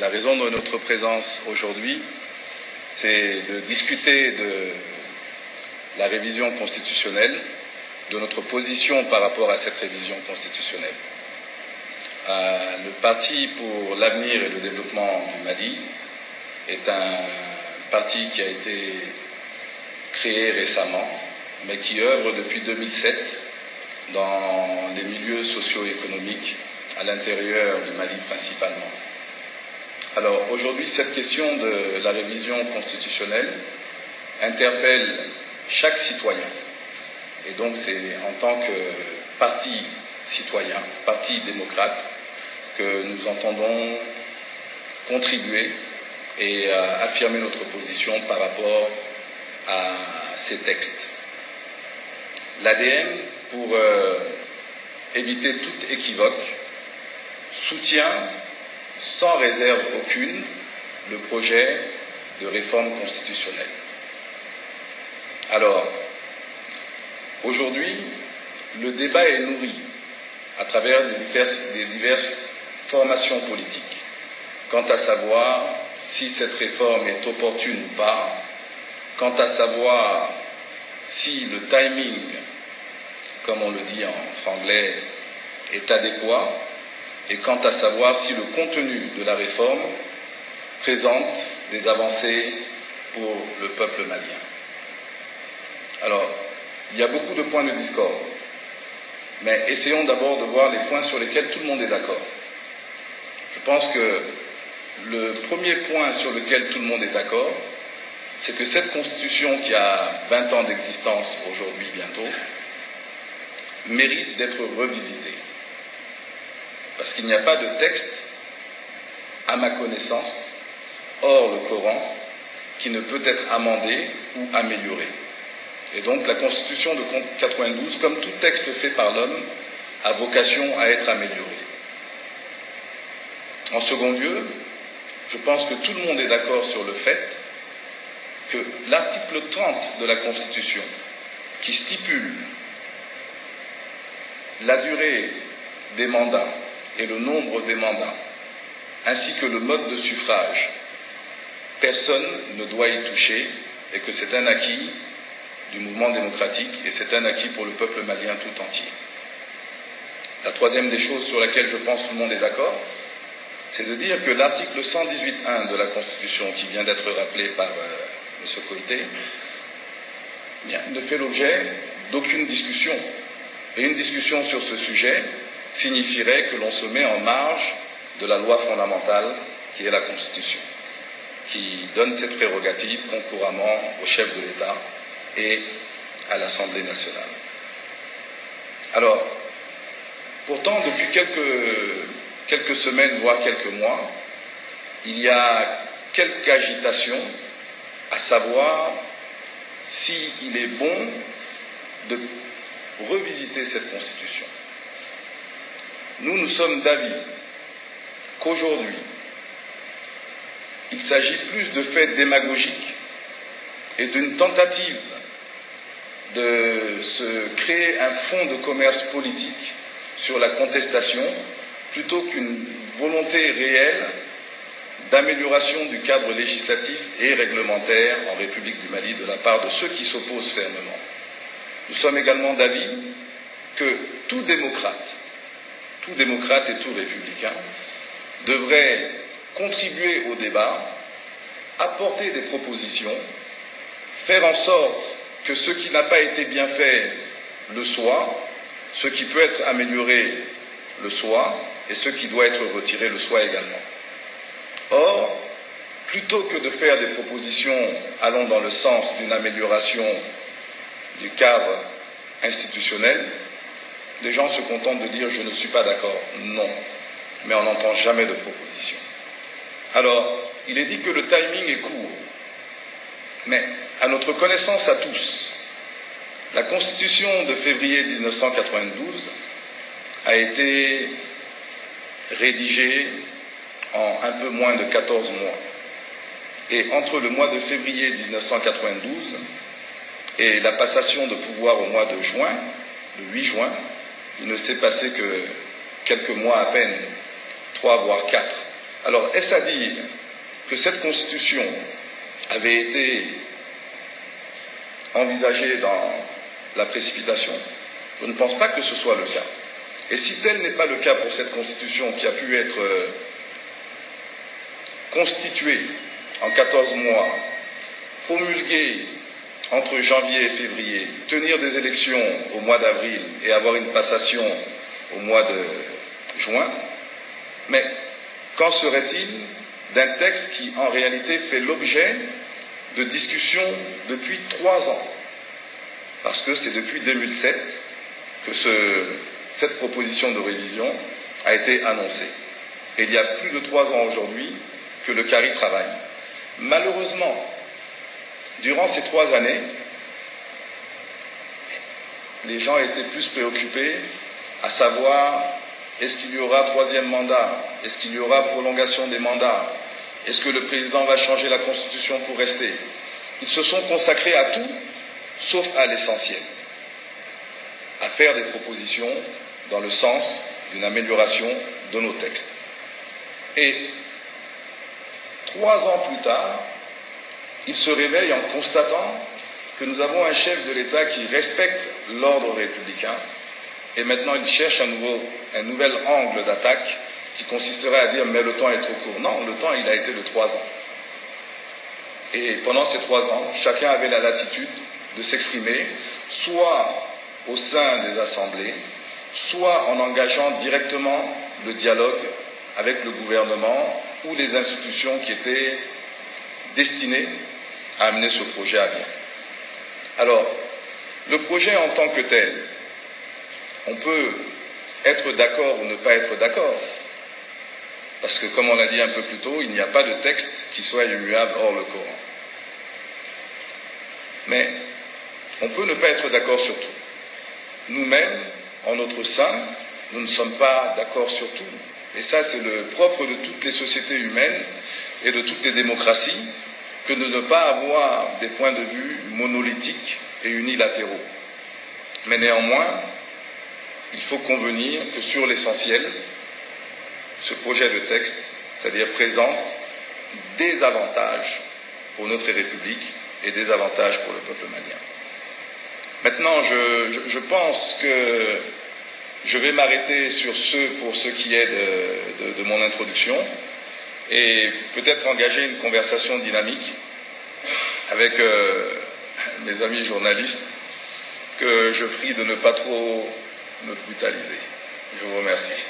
La raison de notre présence aujourd'hui, c'est de discuter de la révision constitutionnelle, de notre position par rapport à cette révision constitutionnelle. Le Parti pour l'avenir et le développement du Mali est un parti qui a été créé récemment, mais qui œuvre depuis 2007 dans les milieux socio-économiques à l'intérieur du Mali principalement. Alors aujourd'hui, cette question de la révision constitutionnelle interpelle chaque citoyen. Et donc c'est en tant que parti citoyen, parti démocrate, que nous entendons contribuer et affirmer notre position par rapport à ces textes. L'ADM, pour éviter toute équivoque, soutient sans réserve aucune le projet de réforme constitutionnelle. Alors, aujourd'hui, le débat est nourri à travers des diverses formations politiques quant à savoir si cette réforme est opportune ou pas, quant à savoir si le timing, comme on le dit en franglais, est adéquat, et quant à savoir si le contenu de la réforme présente des avancées pour le peuple malien. Alors, il y a beaucoup de points de discorde, mais essayons d'abord de voir les points sur lesquels tout le monde est d'accord. Je pense que le premier point sur lequel tout le monde est d'accord, c'est que cette Constitution qui a 20 ans d'existence aujourd'hui bientôt, mérite d'être revisitée. Parce qu'il n'y a pas de texte, à ma connaissance, hors le Coran, qui ne peut être amendé ou amélioré. Et donc la Constitution de 92, comme tout texte fait par l'homme, a vocation à être amélioré. En second lieu, je pense que tout le monde est d'accord sur le fait que l'article 30 de la Constitution, qui stipule la durée des mandats et le nombre des mandats, ainsi que le mode de suffrage, personne ne doit y toucher et que c'est un acquis du mouvement démocratique et c'est un acquis pour le peuple malien tout entier. La troisième des choses sur laquelle je pense que tout le monde est d'accord, c'est de dire que l'article 118.1 de la Constitution, qui vient d'être rappelé par M. Koité, ne fait l'objet d'aucune discussion. Et une discussion sur ce sujet signifierait que l'on se met en marge de la loi fondamentale qui est la Constitution, qui donne cette prérogative concouramment au chef de l'État et à l'Assemblée nationale. Alors, pourtant, depuis quelques semaines, voire quelques mois, il y a quelques agitations à savoir s'il est bon de revisiter cette Constitution. Nous sommes d'avis qu'aujourd'hui, il s'agit plus de faits démagogiques et d'une tentative de se créer un fonds de commerce politique sur la contestation plutôt qu'une volonté réelle d'amélioration du cadre législatif et réglementaire en République du Mali de la part de ceux qui s'opposent fermement. Nous sommes également d'avis que tout démocrate et tout républicain devrait contribuer au débat, apporter des propositions, faire en sorte que ce qui n'a pas été bien fait le soit, ce qui peut être amélioré le soit, et ce qui doit être retiré le soit également. Or, plutôt que de faire des propositions allant dans le sens d'une amélioration du cadre institutionnel, les gens se contentent de dire « je ne suis pas d'accord ». Non, mais on n'entend jamais de proposition. Alors, il est dit que le timing est court, mais à notre connaissance à tous, la Constitution de février 1992 a été rédigée en un peu moins de 14 mois. Et entre le mois de février 1992 et la passation de pouvoir au mois de juin, le 8 juin, il ne s'est passé que quelques mois à peine, 3 voire 4. Alors, est-ce à dire que cette Constitution avait été envisagée dans la précipitation? Je ne pense pas que ce soit le cas. Et si tel n'est pas le cas pour cette Constitution qui a pu être constituée en 14 mois, promulguée entre janvier et février, tenir des élections au mois d'avril et avoir une passation au mois de juin, mais qu'en serait-il d'un texte qui en réalité fait l'objet de discussions depuis 3 ans? Parce que c'est depuis 2007 que cette proposition de révision a été annoncée. Et il y a plus de 3 ans aujourd'hui que le CARI travaille. Malheureusement, durant ces 3 années, les gens étaient plus préoccupés à savoir est-ce qu'il y aura 3e mandat, est-ce qu'il y aura prolongation des mandats, est-ce que le président va changer la Constitution pour rester. Ils se sont consacrés à tout, sauf à l'essentiel, à faire des propositions dans le sens d'une amélioration de nos textes. Et 3 ans plus tard, ils se réveillent en constatant que nous avons un chef de l'État qui respecte l'ordre républicain, et maintenant il cherche un nouvel angle d'attaque qui consisterait à dire mais le temps est trop court. Non, le temps il a été de 3 ans. Et pendant ces 3 ans, chacun avait la latitude de s'exprimer, soit au sein des assemblées, soit en engageant directement le dialogue avec le gouvernement ou les institutions qui étaient destinées à amener ce projet à bien. Alors, le projet en tant que tel, on peut être d'accord ou ne pas être d'accord, parce que comme on l'a dit un peu plus tôt, il n'y a pas de texte qui soit immuable hors le Coran. Mais on peut ne pas être d'accord sur tout. Nous-mêmes, en notre sein, nous ne sommes pas d'accord sur tout. Et ça, c'est le propre de toutes les sociétés humaines et de toutes les démocraties, que de ne pas avoir des points de vue monolithiques et unilatéraux. Mais néanmoins, il faut convenir que sur l'essentiel, ce projet de texte, c'est-à-dire présente des avantages pour notre République et des avantages pour le peuple malien. Maintenant, je pense que je vais m'arrêter sur pour ce qui est de mon introduction et peut-être engager une conversation dynamique avec mes amis journalistes que je prie de ne pas trop me brutaliser. Je vous remercie.